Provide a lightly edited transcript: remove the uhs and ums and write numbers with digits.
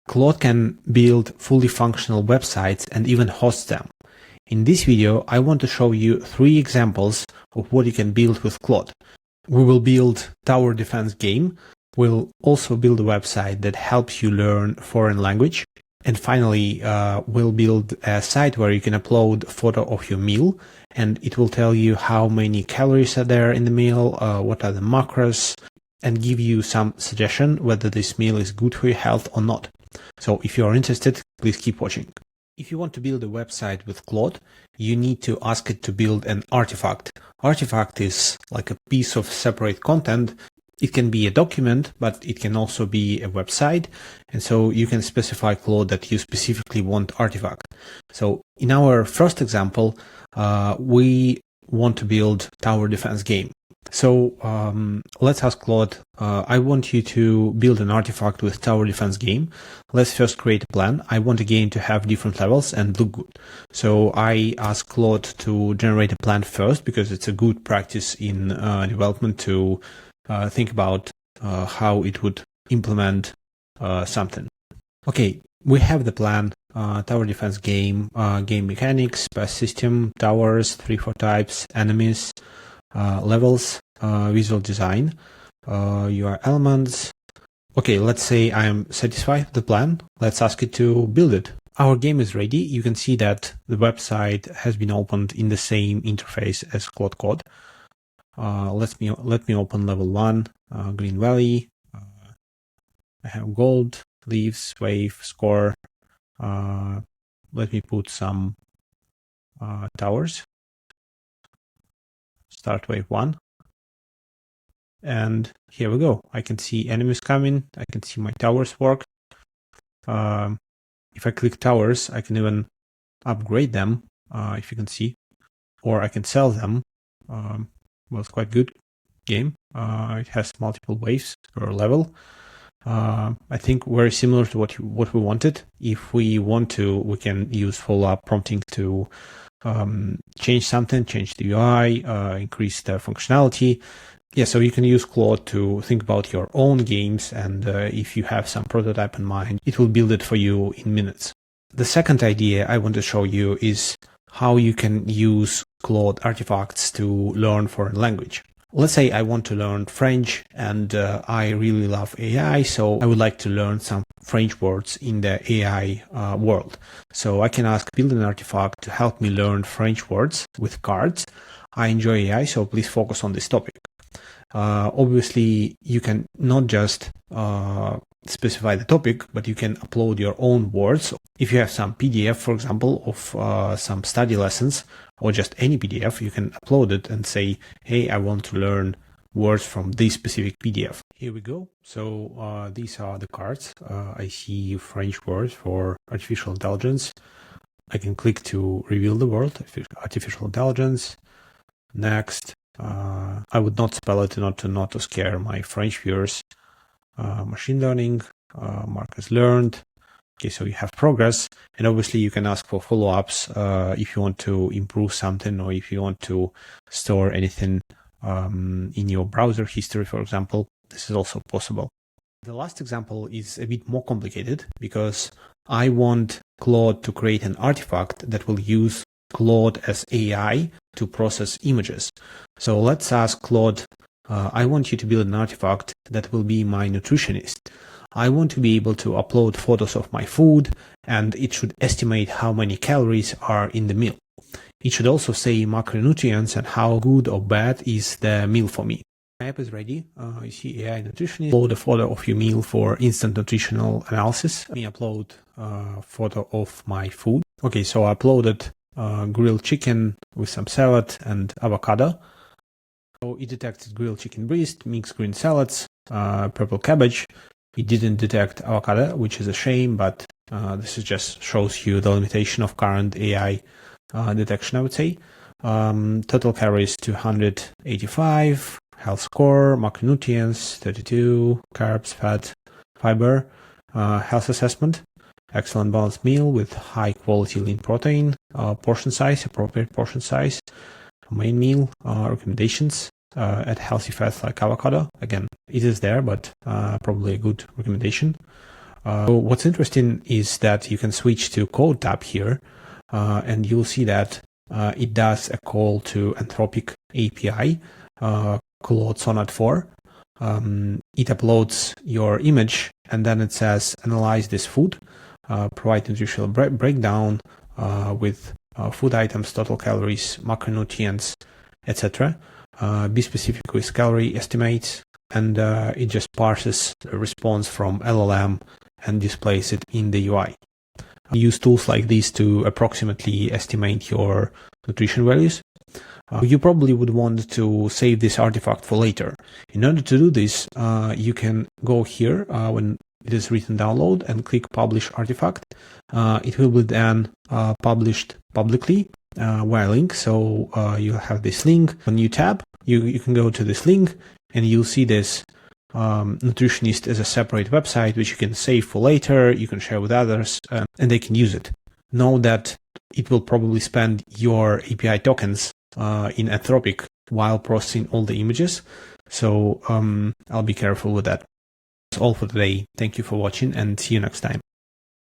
Claude can build fully functional websites and even host them. In this video, I want to show you 3 examples of what you can build with Claude. We will build tower defense game. We'll also build a website that helps you learn foreign language. And finally, we'll build a site where you can upload a photo of your meal, and it will tell you how many calories are there in the meal, what are the macros, and give you some suggestion whether this meal is good for your health or not. So if you are interested, please keep watching. If you want to build a website with Claude, you need to ask it to build an artifact. Artifact is like a piece of separate content. It can be a document, but it can also be a website. And so you can specify Claude that you specifically want artifact. So in our first example, we want to build tower defense game. So let's ask Claude, I want you to build an artifact with tower defense game. Let's first create a plan. I want a game to have different levels and look good. So I ask Claude to generate a plan first, because it's a good practice in development to think about how it would implement something. Okay, we have the plan, tower defense game, game mechanics, pass system, towers, 3-4 types, enemies, levels, visual design, UI elements. Okay, let's say I'm satisfied with the plan. Let's ask it to build it. Our game is ready. You can see that the website has been opened in the same interface as Claude Code. Let me open level 1, Green Valley. I have gold, leaves, wave, score. Let me put some towers. Start wave 1. And here we go. I can see enemies coming. I can see my towers work. If I click towers, I can even upgrade them, if you can see, or I can sell them. Well, it's quite good game. It has multiple waves per level. I think very similar to what we wanted. If we want to, we can use follow-up prompting to change something, change the UI, increase the functionality. Yeah, so you can use Claude to think about your own games, and if you have some prototype in mind, it will build it for you in minutes. The second idea I want to show you is how you can use Claude artifacts to learn foreign language. Let's say I want to learn French, and I really love AI, so I would like to learn some French words in the AI world. So I can ask build an artifact to help me learn French words with cards. I enjoy AI, so please focus on this topic. Obviously, you can not just specify the topic, but you can upload your own words. If you have some PDF, for example, of some study lessons, or just any PDF, you can upload it and say, hey, I want to learn words from this specific PDF. Here we go. So these are the cards. I see French words for artificial intelligence. I can click to reveal the word, artificial intelligence. Next. I would not spell it not to scare my French viewers. Machine learning, markers learned. Okay, so you have progress, and obviously you can ask for follow-ups if you want to improve something, or if you want to store anything in your browser history, for example. This is also possible. The last example is a bit more complicated, because I want Claude to create an artifact that will use Claude as AI to process images. So let's ask Claude, I want you to build an artifact that will be my nutritionist. I want to be able to upload photos of my food, and it should estimate how many calories are in the meal. It should also say macronutrients and how good or bad is the meal for me. My app is ready. You see AI nutritionist. Upload a photo of your meal for instant nutritional analysis. Let me upload a photo of my food. Okay, so I uploaded grilled chicken with some salad and avocado. So it detected grilled chicken breast, mixed green salads, purple cabbage. It didn't detect avocado, which is a shame, but this is just shows you the limitation of current AI detection, I would say. Total calories 285, health score, macronutrients 32, carbs, fat, fiber, health assessment. Excellent balanced meal with high quality lean protein, portion size, appropriate portion size, main meal, recommendations, add healthy fats like avocado. Again, it is there, but probably a good recommendation. So what's interesting is that you can switch to Code tab here, and you'll see that it does a call to Anthropic API, Claude Sonnet 4. It uploads your image, and then it says analyze this food, provide nutritional breakdown with food items, total calories, macronutrients, etc. Be specific with calorie estimates, and it just parses a response from LLM and displays it in the UI. Use tools like these to approximately estimate your nutrition values. You probably would want to save this artifact for later. In order to do this, you can go here when it is written download and click publish artifact. It will be then published publicly via link. So you'll have this link, a new tab. You can go to this link and you'll see this nutritionist as a separate website, which you can save for later. You can share with others and they can use it. Know that it will probably spend your API tokens in Anthropic while processing all the images. So I'll be careful with that. That's all for today. Thank you for watching and see you next time.